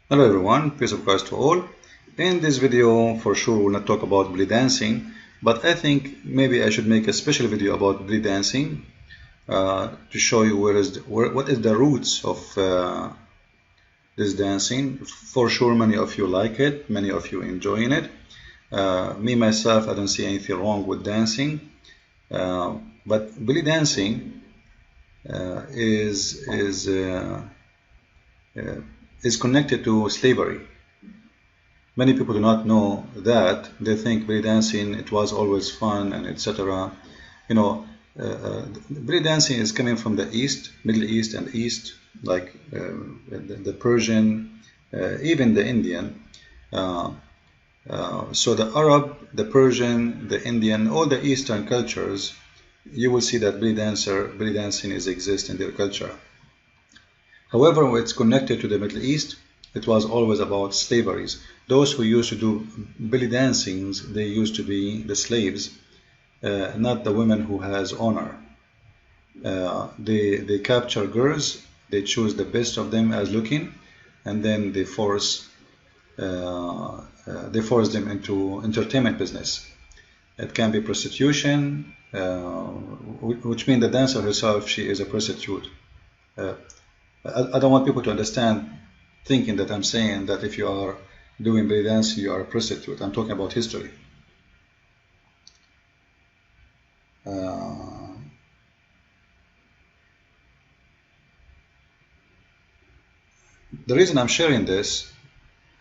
Hello everyone, peace of Christ to all. In this video, for sure, we'll not talk about belly dancing, but I think maybe I should make a special video about belly dancing to show you what is the roots of this dancing. For sure, many of you like it, many of you enjoying it. Me myself, I don't see anything wrong with dancing, but belly dancing is connected to slavery. Many people do not know that. They think belly dancing, it was always fun and etc. You know, belly dancing is coming from the East, Middle East and East, like the Persian, even the Indian. So the Arab, the Persian, the Indian, all the Eastern cultures, you will see that belly dancing exists in their culture. However, when it's connected to the Middle East, it was always about slaveries. Those who used to do belly dancings, they used to be the slaves, not the women who has honor. They capture girls, they choose the best of them as looking, and then they force them into entertainment business. It can be prostitution, which means the dancer herself, she is a prostitute. I don't want people to understand thinking that I'm saying that if you are doing belly dancing, you are a prostitute. I'm talking about history. The reason I'm sharing this,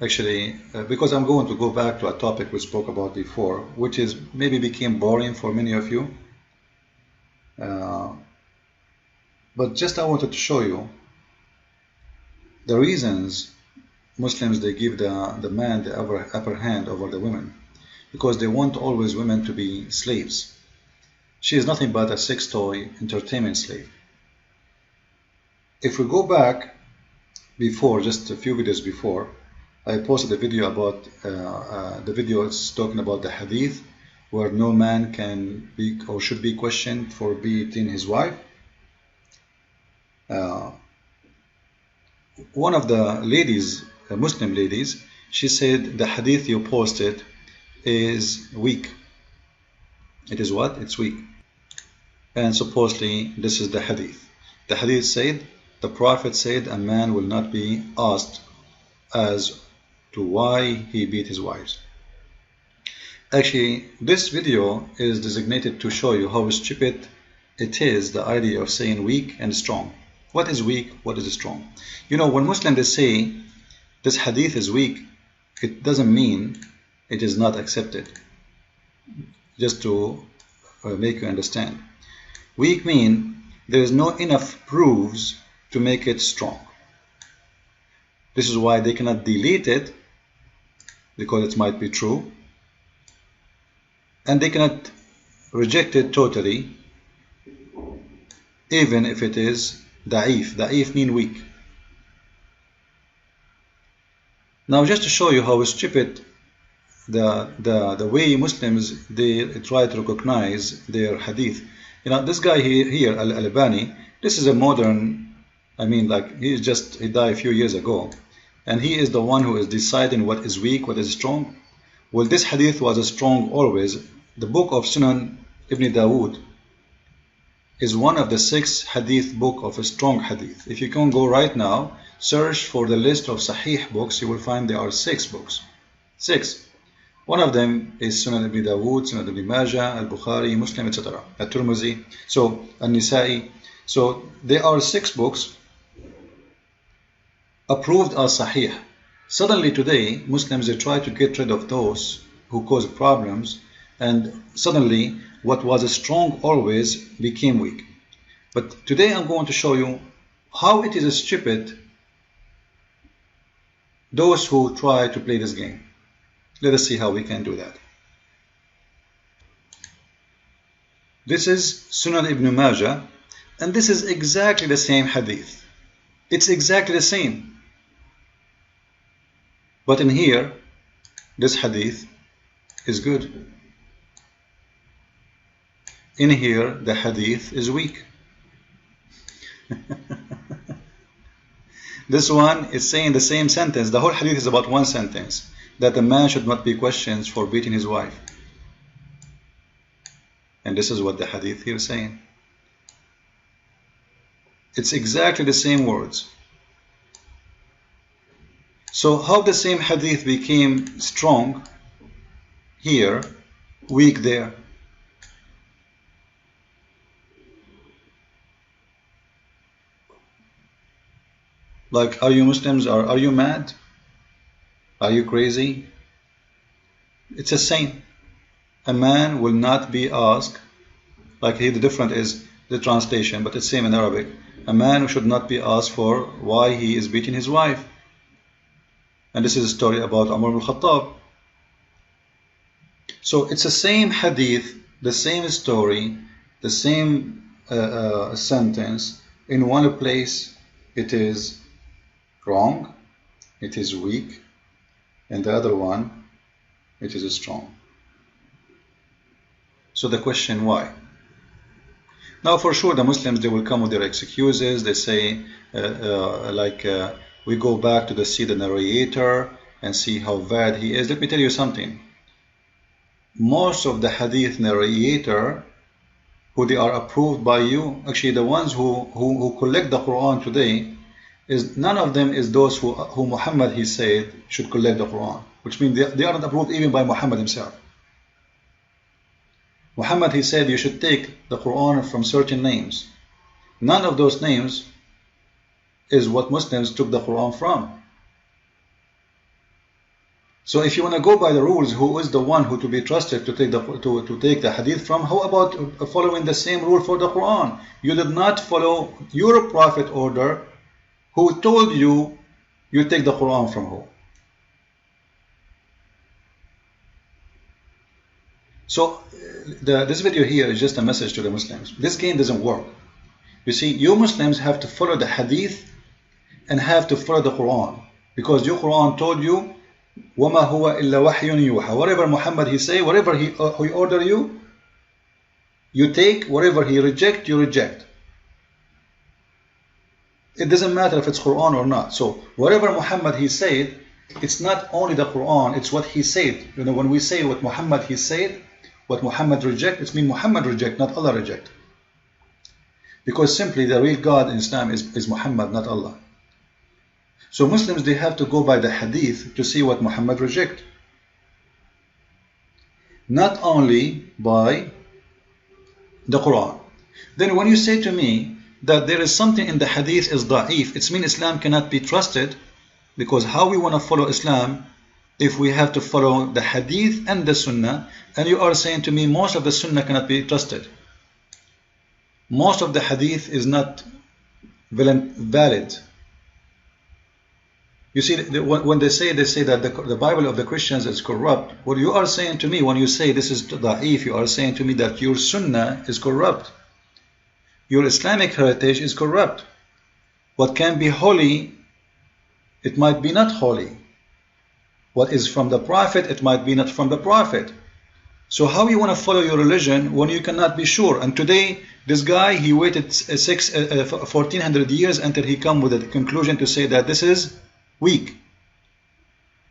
actually, because I'm going to go back to a topic we spoke about before, which is maybe became boring for many of you. But just I wanted to show you the reasons Muslims, they give the man the upper hand over the women, because they want always women to be slaves. She is nothing but a sex toy entertainment slave. If we go back before, just a few videos before, I posted a video about the video is talking about the hadith where no man can be or should be questioned for beating his wife. One of the ladies, Muslim ladies, she said the hadith you posted is weak. It is what? It's weak. And supposedly this is the hadith. The hadith said, the Prophet said a man will not be asked as to why he beat his wives. Actually, this video is designated to show you how stupid it is, the idea of saying weak and strong. What is weak? What is strong? You know, when Muslims they say this hadith is weak, it doesn't mean it is not accepted. Just to make you understand. Weak mean there is no enough proofs to make it strong. This is why they cannot delete it, because it might be true. And they cannot reject it totally, even if it is da'if. Da'if mean weak. Now just to show you how stupid the way Muslims they try to recognize their hadith. You know, this guy here, Al-Albani, this is a modern, I mean, like he died a few years ago, and he is the one who is deciding what is weak, what is strong. Well, this hadith was strong always. The book of Sunan Ibn Dawood is one of the 6 hadith book of a strong hadith. If you can go right now, search for the list of Sahih books, you will find there are 6 books. 6. One of them is Sunan Ibn Dawood, Sunan Ibn Majah, Al-Bukhari, Muslim, etc. At-Tirmidhi, so An-Nisa'i. So there are 6 books approved as Sahih. Suddenly today, Muslims they try to get rid of those who cause problems, and suddenly what was strong always became weak. But today I'm going to show you how it is stupid those who try to play this game. Let us see how we can do that. This is Sunan Ibn Majah, and this is exactly the same hadith. It's exactly the same. But in here, this hadith is good. In here, the hadith is weak. This one is saying the same sentence. The whole hadith is about one sentence, that a man should not be questioned for beating his wife. And this is what the hadith here is saying. It's exactly the same words. So how the same hadith became strong here, weak there? Like, are you Muslims, or are you mad? Are you crazy? It's the same. A man will not be asked, like here the difference is the translation, but it's same in Arabic. A man should not be asked for why he is beating his wife. And this is a story about Umar ibn Khattab. So it's the same hadith, the same story, the same sentence. In one place it is wrong, it is weak, and the other one it is strong. So the question, why? Now for sure the Muslims, they will come with their excuses. They say we go back to see the narrator and see how bad he is. Let me tell you something. Most of the hadith narrator who they are approved by you, actually the ones who collect the Quran today, is none of them is those who Muhammad he said should collect the Quran, which means they are not approved even by Muhammad himself. Muhammad he said you should take the Quran from certain names. None of those names is what Muslims took the Quran from. So if you want to go by the rules, who is the one who to be trusted to take the hadith from? How about following the same rule for the Quran? You did not follow your prophet order, who told you take the Quran from who? So this video here is just a message to the Muslims. This game doesn't work. You see, you Muslims have to follow the hadith and have to follow the Quran, because your Quran told you وَمَا هُوَ إِلَّا وَحْيٌ يُوحَى. Whatever Muhammad he say, whatever he order you, you take. Whatever he reject, you reject. It doesn't matter if it's Quran or not. So whatever Muhammad he said, it's not only the Quran, it's what he said. You know, when we say what Muhammad he said, what Muhammad reject, it means Muhammad reject, not Allah reject. Because simply the real God in Islam is Muhammad, not Allah. So Muslims, they have to go by the hadith to see what Muhammad reject. Not only by the Quran. Then when you say to me that there is something in the hadith is da'if, it means Islam cannot be trusted, because how we want to follow Islam if we have to follow the hadith and the sunnah? And you are saying to me most of the sunnah cannot be trusted. Most of the hadith is not valid. You see, when they say that the Bible of the Christians is corrupt, what you are saying to me when you say this is da'if, you are saying to me that your sunnah is corrupt. Your Islamic heritage is corrupt. What can be holy, it might be not holy. What is from the Prophet, it might be not from the Prophet. So how you want to follow your religion when you cannot be sure? And today, this guy, he waited 1400 years until he come with a conclusion to say that this is weak.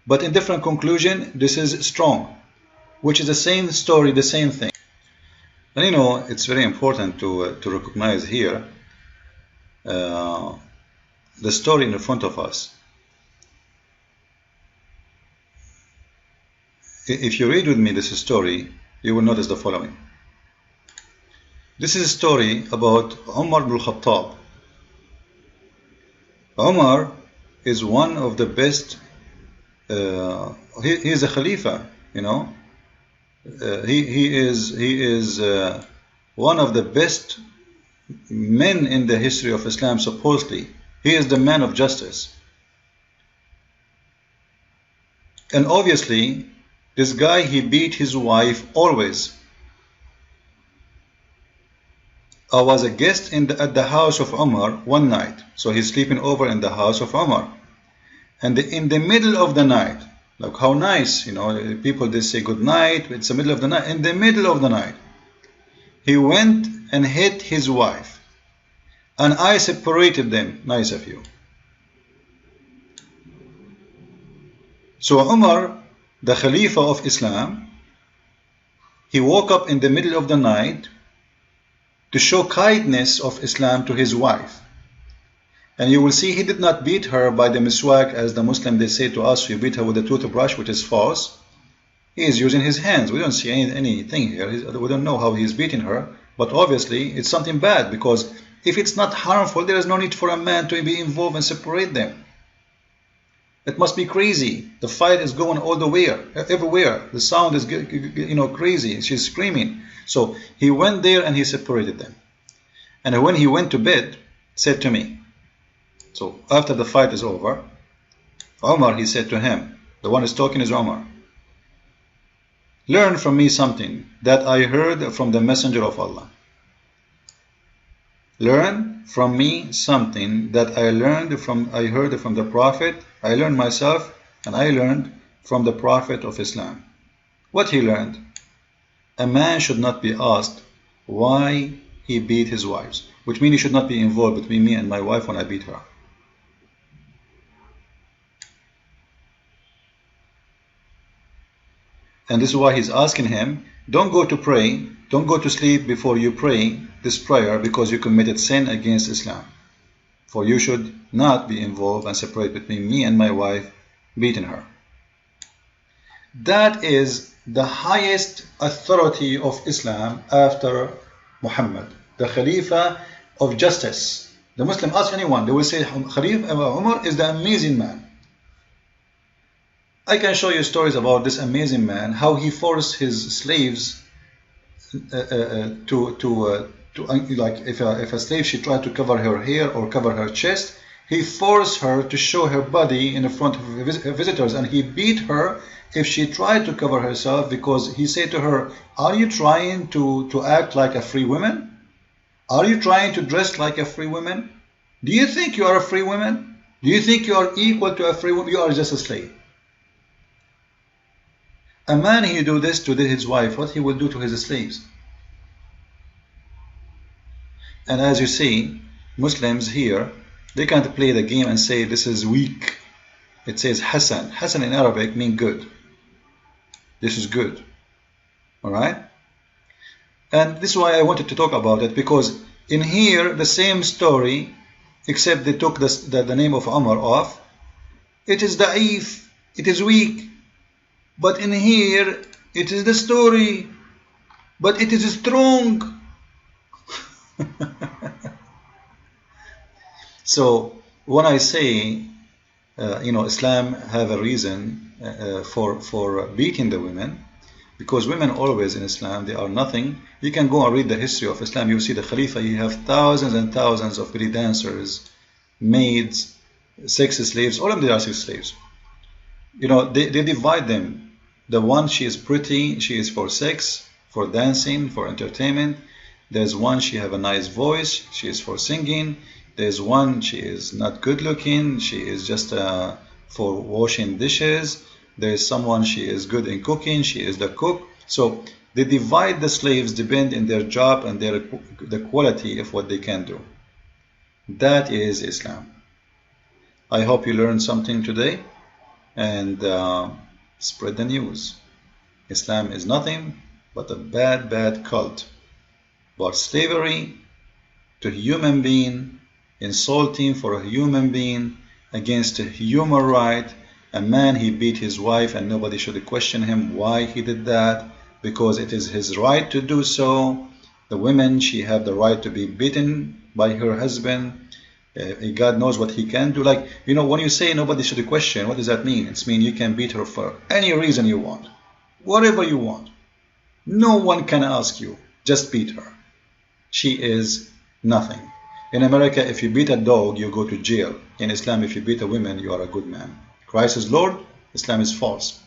But in different conclusion, this is strong, which is the same story, the same thing. And you know, it's very important to recognize here the story in front of us. If you read with me this story, you will notice the following. This is a story about Umar ibn Khattab. Umar is one of the best, he is a Khalifa, you know. He is one of the best men in the history of Islam, supposedly. He is the man of justice. And obviously, this guy, he beat his wife always. I was a guest at the house of Umar one night. So he's sleeping over in the house of Umar. And in the middle of the night, like how nice, you know, people, they say good night, it's the middle of the night. In the middle of the night, he went and hit his wife. And I separated them. Nice of you. So Umar, the Khalifa of Islam, he woke up in the middle of the night to show kindness of Islam to his wife. And you will see he did not beat her by the miswak as the Muslim they say to us, you beat her with a toothbrush, which is false. He is using his hands. We don't see anything here. We don't know how he is beating her. But obviously it's something bad, because if it's not harmful, there is no need for a man to be involved and separate them. It must be crazy. The fight is going all the way, everywhere. The sound is, crazy. She's screaming. So he went there and he separated them. And when he went to bed, said to me, so after the fight is over, Umar, he said to him, the one who's talking is Umar, learn from me something that I heard from the Messenger of Allah. Learn from me something that I heard from the Prophet. I learned myself, and I learned from the Prophet of Islam. What he learned? A man should not be asked why he beat his wives, which means he should not be involved between me and my wife when I beat her. And this is why he's asking him, don't go to pray, don't go to sleep before you pray this prayer, because you committed sin against Islam. For you should not be involved and separate between me and my wife, beating her. That is the highest authority of Islam after Muhammad, the Khalifa of justice. The Muslim ask anyone, they will say Khalifa Umar is the amazing man. I can show you stories about this amazing man, how he forced his slaves like if a slave, she tried to cover her hair or cover her chest, he forced her to show her body in front of her visitors, and he beat her if she tried to cover herself, because he said to her, are you trying to act like a free woman? Are you trying to dress like a free woman? Do you think you are a free woman? Do you think you are equal to a free woman? You are just a slave. A man, he do this to his wife, what he will do to his slaves? And as you see, Muslims here, they can't play the game and say this is weak. It says Hassan. Hassan in Arabic means good. This is good. Alright? And this is why I wanted to talk about it, because in here, the same story, except they took the name of Umar off. It is da'if. It is weak. But in here, it is the story, but it is strong. So when I say, Islam have a reason for beating the women, because women always in Islam, they are nothing. You can go and read the history of Islam. You see the Khalifa, you have thousands and thousands of belly dancers, maids, sex slaves, all of them are sex slaves. They divide them. The one, she is pretty, she is for sex, for dancing, for entertainment. There's one, she have a nice voice, she is for singing. There's one, she is not good looking, she is just for washing dishes. There's someone, she is good in cooking, she is the cook. So they divide the slaves depend on their job and the quality of what they can do. That is Islam. I hope you learned something today, and spread the news. Islam is nothing but a bad cult about slavery to a human being, insulting for a human being against a human right. A man, he beat his wife, and nobody should question him why he did that, because it is his right to do so. The women, she have the right to be beaten by her husband. God knows what he can do. Like, when you say nobody should question, what does that mean? It means you can beat her for any reason you want, whatever you want. No one can ask you, just beat her. She is nothing. In America, if you beat a dog, you go to jail. In Islam, if you beat a woman, you are a good man. Christ is Lord, Islam is false.